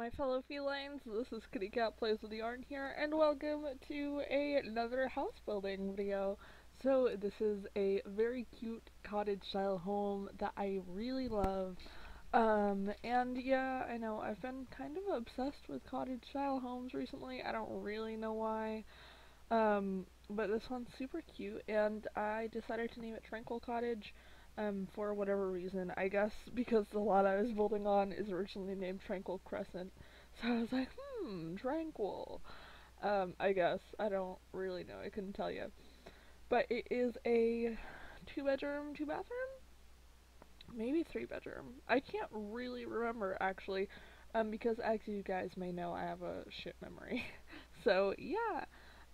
my fellow felines, this is KittyCatPlaysWithYarn here, and welcome to another house building video. So this is a very cute cottage style home that I really love. And yeah, I know, I've been kind of obsessed with cottage style homes recently. I don't really know why. But this one's super cute, and I decided to name it Tranquil Cottage. For whatever reason. I guess because the lot I was building on is originally named Tranquil Crescent. So I was like, Tranquil. I guess. I don't really know. I couldn't tell you. But it is a 2-bedroom, 2-bathroom? Maybe 3-bedroom. I can't really remember, actually. Because as you guys may know, I have a shit memory. So, yeah.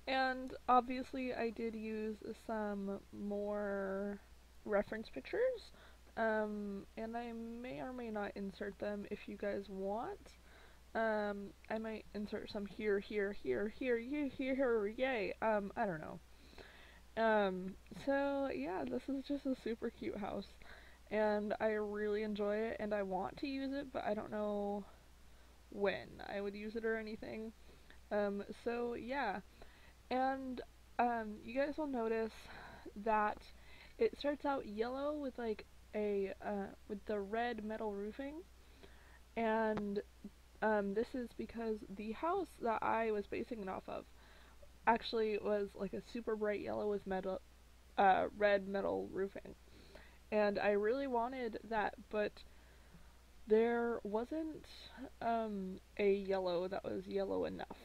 And obviously I did use some more reference pictures, and I may or may not insert them if you guys want. I might insert some here, yay, I don't know. So yeah, this is just a super cute house, and I really enjoy it, and I want to use it, but I don't know when I would use it or anything. So yeah, and, you guys will notice that it starts out yellow with like with the red metal roofing, and this is because the house that I was basing it off of actually was like a super bright yellow with red metal roofing, and I really wanted that, but there wasn't a yellow that was yellow enough.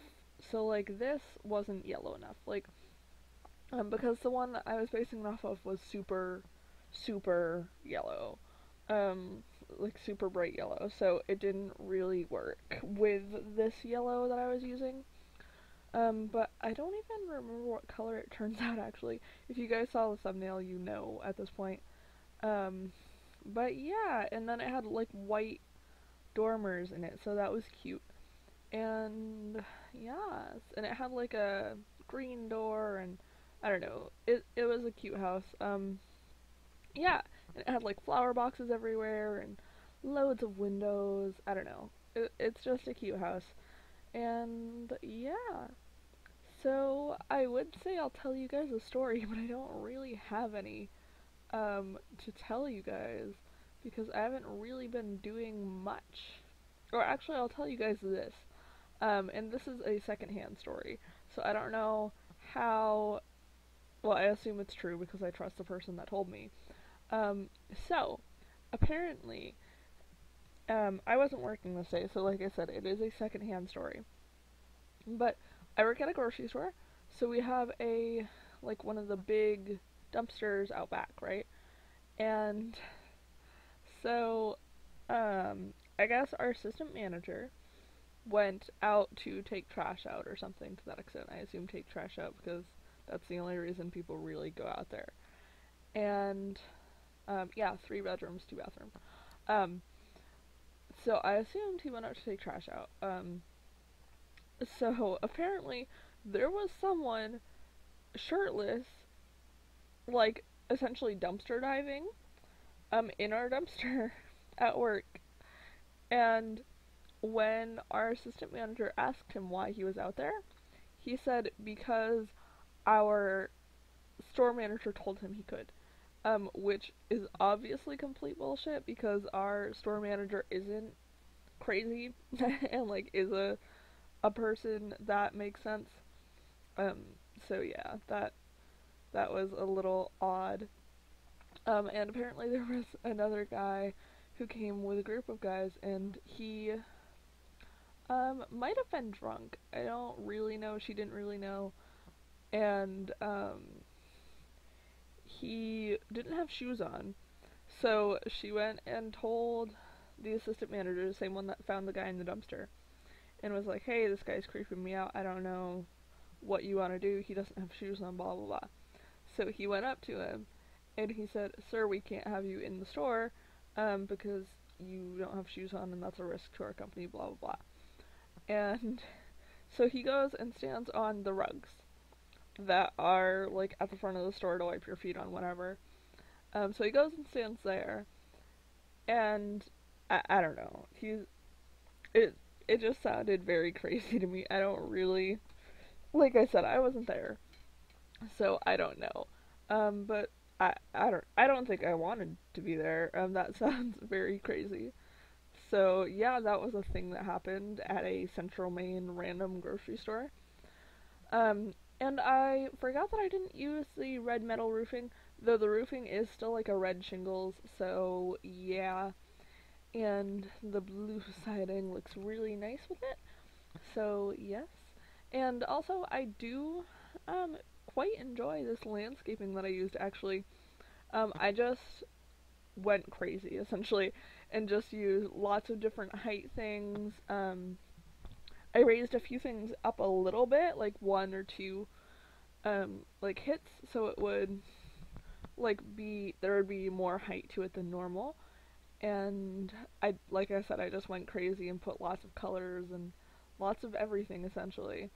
So like this wasn't yellow enough, like because the one that I was basing it off of was super yellow, like super bright yellow, so it didn't really work with this yellow that I was using. But I don't even remember what color it turns out, actually. If you guys saw the thumbnail, you know at this point. But yeah, and then it had like white dormers in it, so that was cute. And yes, and it had like a green door, and I don't know. It was a cute house. Yeah, and it had like flower boxes everywhere and loads of windows. I don't know. It's just a cute house. And yeah. So I would say I'll tell you guys a story, but I don't really have any to tell you guys because I haven't really been doing much. Or actually, I'll tell you guys this. And this is a secondhand story. So I don't know how, well, I assume it's true because I trust the person that told me. Um, so, apparently, I wasn't working this day, so like I said, it is a secondhand story. But I work at a grocery store, so we have like one of the big dumpsters out back, right? And so, I guess our assistant manager went out to take trash out or something to that extent. I assume take trash out because that's the only reason people really go out there. And yeah, 3 bedrooms, 2 bathrooms. So I assumed he went out to take trash out. So apparently there was someone shirtless, like essentially dumpster diving, in our dumpster at work. And when our assistant manager asked him why he was out there, he said because our store manager told him he could. Which is obviously complete bullshit because our store manager isn't crazy and like is a person that makes sense. Um, so yeah, that was a little odd. And apparently there was another guy who came with a group of guys, and he might have been drunk. I don't really know. She didn't really know, and he didn't have shoes on. So she went and told the assistant manager, the same one that found the guy in the dumpster, and was like, hey, this guy's creeping me out. I don't know what you want to do. He doesn't have shoes on, blah, blah, blah. So he went up to him, and he said, sir, we can't have you in the store because you don't have shoes on, and that's a risk to our company, blah, blah, blah. And so he goes and stands on the rugs that are, like, at the front of the store to wipe your feet on, whatever. So he goes and stands there, and I don't know. it just sounded very crazy to me. I don't really, like I said, I wasn't there, so I don't know. But I don't think I wanted to be there. That sounds very crazy. So yeah, that was a thing that happened at a Central Maine random grocery store. Um, and I forgot that I didn't use the red metal roofing, though the roofing is still like a red shingles. So yeah, and the blue siding looks really nice with it. So yes, and also I do um quite enjoy this landscaping that I used actually. I just went crazy essentially and just used lots of different height things. I raised a few things up a little bit, like one or two like hits, so it would like be there would be more height to it than normal. And I like I said, I just went crazy and put lots of colors and lots of everything essentially.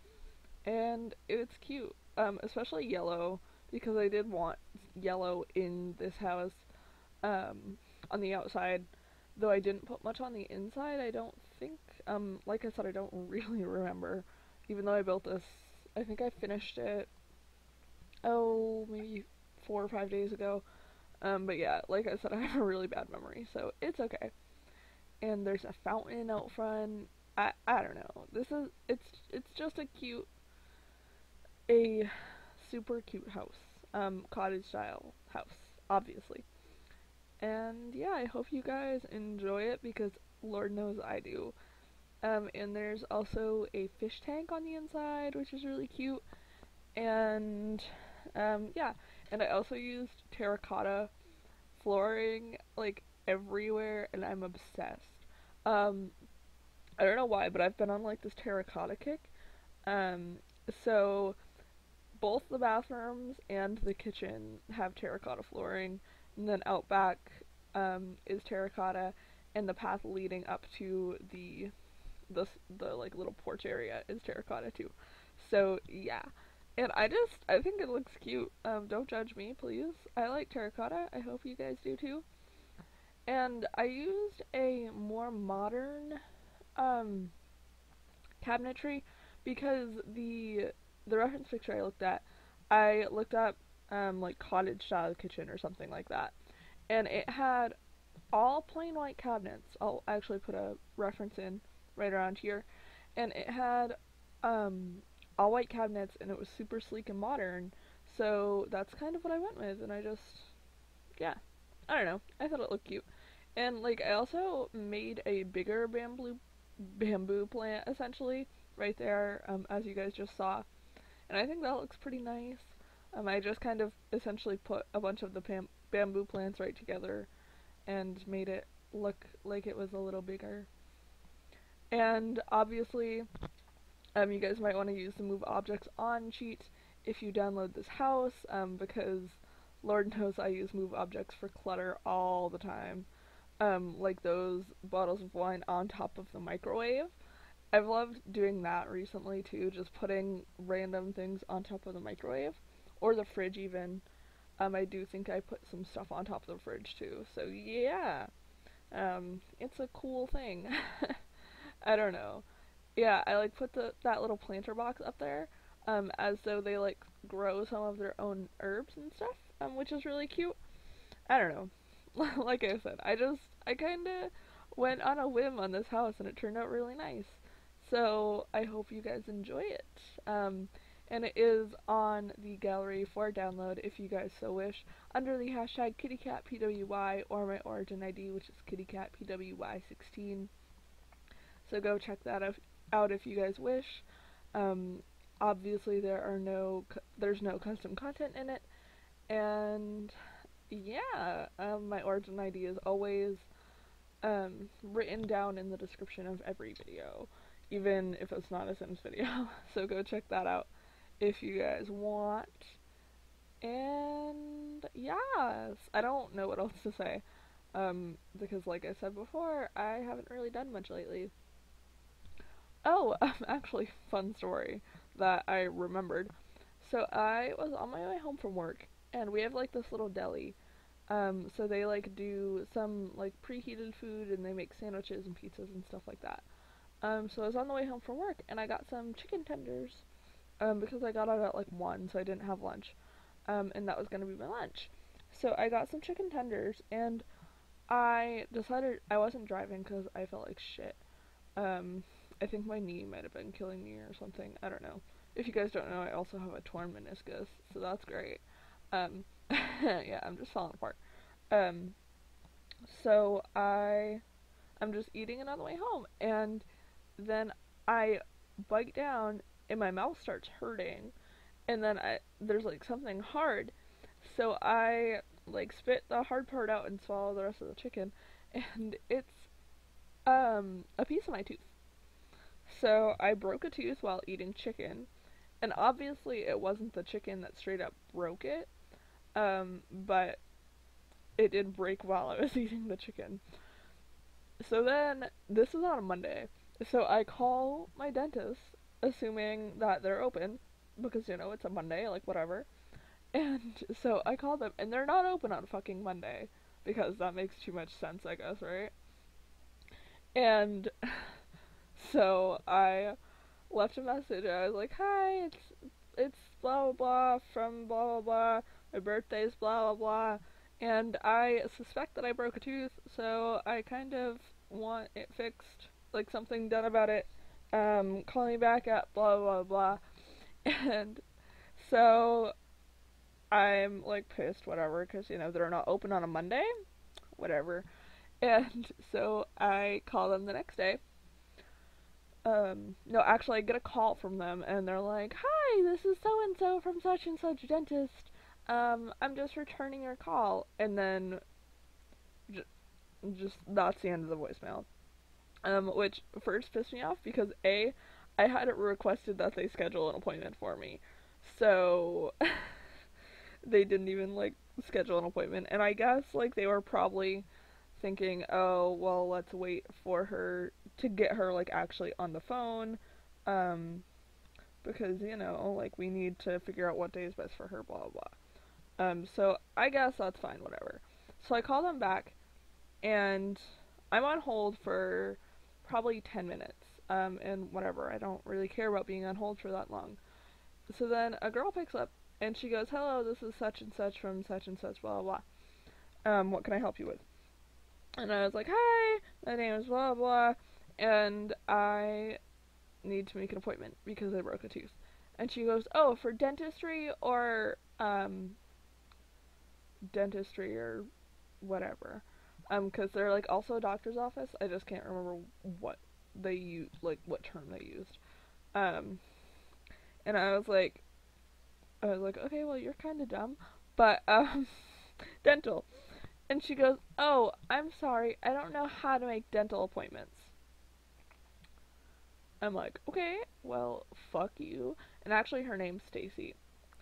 And it's cute, especially yellow because I did want yellow in this house on the outside, though I didn't put much on the inside. I don't think. Like I said, I don't really remember. Even though I built this, I think I finished it. Oh, maybe 4 or 5 days ago. But yeah, like I said, I have a really bad memory, so it's okay. And there's a fountain out front. I don't know. This is it's just a super cute house. Cottage style house, obviously. And yeah, I hope you guys enjoy it because Lord knows I do. And there's also a fish tank on the inside, which is really cute. And yeah, and I also used terracotta flooring like everywhere, and I'm obsessed. Um, I don't know why, but I've been on like this terracotta kick. Um, so both the bathrooms and the kitchen have terracotta flooring, and then out back is terracotta, and the path leading up to the like little porch area is terracotta too. So yeah, and I think it looks cute. Don't judge me, please. I like terracotta. I hope you guys do too. And I used a more modern um cabinetry because the reference picture I looked up like cottage style kitchen or something like that, and it had all plain white cabinets. I'll actually put a reference in right around here, and it had um all white cabinets, and it was super sleek and modern. So that's kind of what I went with, and I just yeah, I don't know. I thought it looked cute. And like I also made a bigger bamboo plant essentially right there, as you guys just saw, and I think that looks pretty nice. I just kind of essentially put a bunch of the bamboo plants right together and made it look like it was a little bigger. And obviously, you guys might want to use the move objects on cheat if you download this house, because Lord knows I use move objects for clutter all the time. Like those bottles of wine on top of the microwave. I've loved doing that recently too, just putting random things on top of the microwave or the fridge even. I do think I put some stuff on top of the fridge too. So yeah, it's a cool thing. I don't know. Yeah, I like put that little planter box up there, as though they like grow some of their own herbs and stuff, which is really cute. I don't know. Like I said, I kind of went on a whim on this house and it turned out really nice. So I hope you guys enjoy it. And it is on the gallery for download if you guys so wish, under the hashtag KittyCatPWY or my origin ID, which is KittyCatPWY16. So go check that out if you guys wish. Um, Obviously there's no custom content in it, and yeah, my origin ID is always written down in the description of every video, even if it's not a Sims video. So go check that out if you guys want. And yes, I don't know what else to say, because like I said before, I haven't really done much lately. Oh, actually, fun story that I remembered. So I was on my way home from work, and we have like this little deli. So they like do some like preheated food, and they make sandwiches and pizzas and stuff like that. So I was on the way home from work, and I got some chicken tenders, because I got out at like 1, so I didn't have lunch, and that was gonna be my lunch. So I got some chicken tenders, and I decided I wasn't driving because I felt like shit. I think my knee might have been killing me or something. I don't know. If you guys don't know, I also have a torn meniscus, so that's great. Yeah, I'm just falling apart. Um, so I'm just eating it on the way home, and then I bite down, and my mouth starts hurting, and then there's like something hard, so I like spit the hard part out and swallow the rest of the chicken, and it's a piece of my tooth. So I broke a tooth while eating chicken, and obviously it wasn't the chicken that straight up broke it, but it did break while I was eating the chicken. So then, this is on a Monday, so I call my dentist, assuming that they're open, because, you know, it's a Monday, like, whatever. And so I call them, and they're not open on fucking Monday, because that makes too much sense, I guess, right? And so I left a message. I was like, "Hi, it's blah blah blah from blah blah blah. My birthday's blah blah blah, and I suspect that I broke a tooth, so I kind of want it fixed, like something done about it. Call me back at blah blah blah." And so I'm like pissed, whatever, because you know they're not open on a Monday, whatever. And so I call them the next day. No, actually, I get a call from them, and they're like, "Hi, this is so and so from such and such dentist. I'm just returning your call." And then just that's the end of the voicemail. Which first pissed me off because I had it requested that they schedule an appointment for me, so they didn't even like schedule an appointment, and I guess like they were probably thinking, oh, well, let's wait for her to get her like actually on the phone, um, because you know, like we need to figure out what day is best for her, blah blah blah. So I guess that's fine, whatever. So I call them back, and I'm on hold for probably 10 minutes, and whatever. I don't really care about being on hold for that long. So then a girl picks up, and she goes, "Hello, this is such and such from such and such, blah blah blah. What can I help you with?" And I was like, "Hi, my name is blah blah, and I need to make an appointment because I broke a tooth." And she goes, "Oh, for dentistry or whatever." Because they're like also a doctor's office. I just can't remember what they use, like what term they used. Um, and I was like, okay, well you're kind of dumb, but dental. And she goes, "Oh, I'm sorry, I don't know how to make dental appointments." I'm like, "Okay, well, fuck you." And actually, her name's Stacy,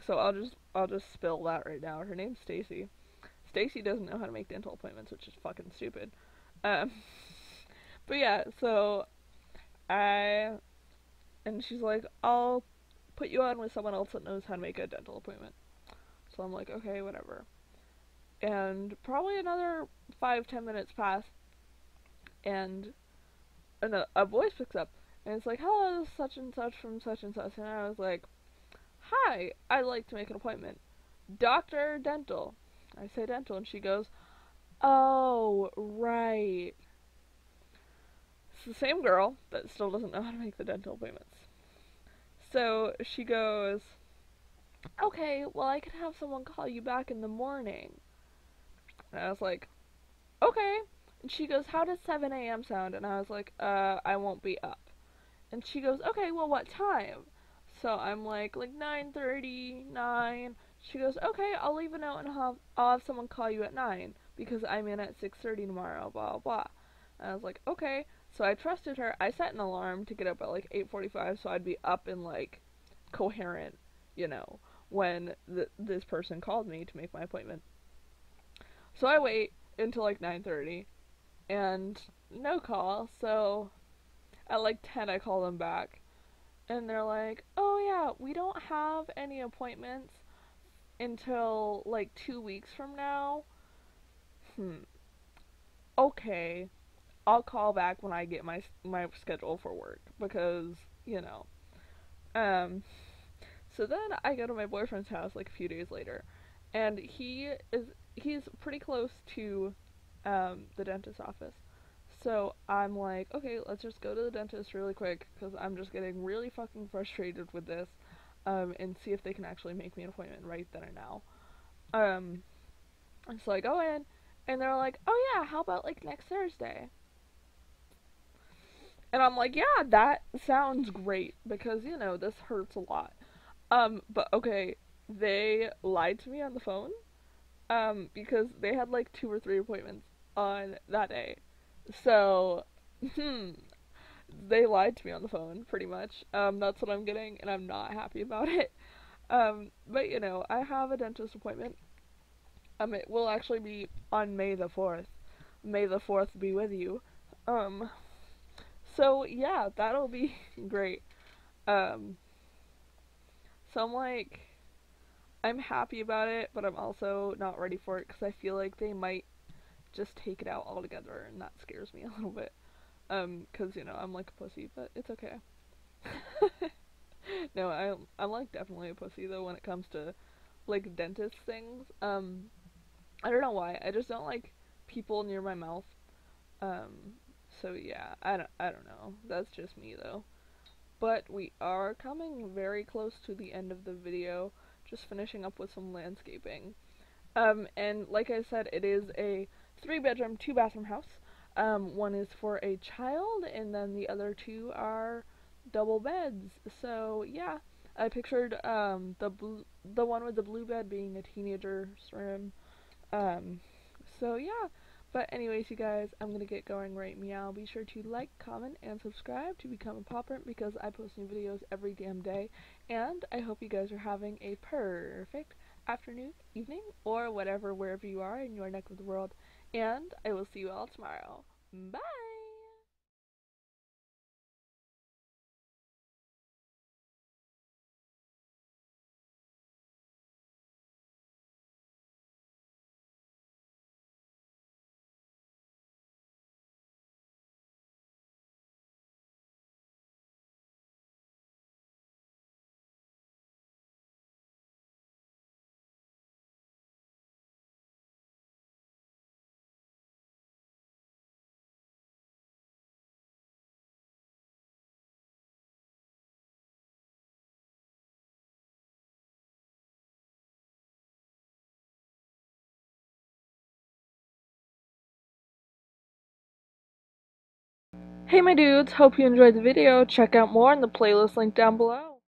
so I'll just spill that right now. Her name's Stacy. Stacy doesn't know how to make dental appointments, which is fucking stupid. Um, but yeah, so I and she's like, "I'll put you on with someone else that knows how to make a dental appointment." So I'm like, "Okay, whatever." And probably another 5-10 minutes pass, and a voice picks up, and it's like, "Hello, this is such and such from such and such." And I was like, "Hi, I'd like to make an appointment. Doctor Dental." I say dental, and she goes, "Oh, right." It's the same girl that still doesn't know how to make the dental appointments. So she goes, "Okay, well, I could have someone call you back in the morning." And I was like, "Okay." And she goes, "How does 7 a.m. sound?" And I was like, I won't be up." And she goes, "Okay, well, what time?" So I'm like 9:30, 9. She goes, "Okay, I'll leave a note and I'll have someone call you at 9 because I'm in at 6:30 tomorrow, blah, blah." And I was like, "Okay." So I trusted her. I set an alarm to get up at like 8:45 so I'd be up and like coherent, you know, when this person called me to make my appointment. So I wait until like 9:30 and no call. So at like 10 I call them back, and they're like, "Oh yeah, we don't have any appointments until like 2 weeks from now." Okay. I'll call back when I get my schedule for work because, you know. Um so then I go to my boyfriend's house like a few days later, and he's pretty close to the dentist's office. So I'm like, okay, let's just go to the dentist really quick because I'm just getting really fucking frustrated with this, and see if they can actually make me an appointment right then and now. Um, so I go in, and they're like, oh yeah, how about like next Thursday? And I'm like, yeah, that sounds great because you know this hurts a lot. But okay, they lied to me on the phone. Because they had like 2 or 3 appointments on that day. So, they lied to me on the phone, pretty much. That's what I'm getting, and I'm not happy about it. But you know, I have a dentist appointment. It will actually be on May the 4th. May the 4th be with you. Um, so yeah, that'll be great. Um, so I'm like, I'm happy about it, but I'm also not ready for it because I feel like they might just take it out altogether, and that scares me a little bit. 'Cause you know I'm like a pussy, but it's okay. No, I'm like definitely a pussy though when it comes to like dentist things. I don't know why. I just don't like people near my mouth. Um, so yeah, I don't know. That's just me though. But we are coming very close to the end of the video. Just finishing up with some landscaping. And like I said, it is a 3 bedroom, 2 bathroom house. One is for a child, and then the other 2 are double beds. So yeah, I pictured the one with the blue bed being a teenager's room. Um, so yeah. But anyways, you guys, I'm gonna get going right meow. Be sure to like, comment, and subscribe to become a popper because I post new videos every damn day. And I hope you guys are having a perfect afternoon, evening, or whatever, wherever you are in your neck of the world. And I will see you all tomorrow. Bye! Hey my dudes, hope you enjoyed the video. Check out more in the playlist link down below.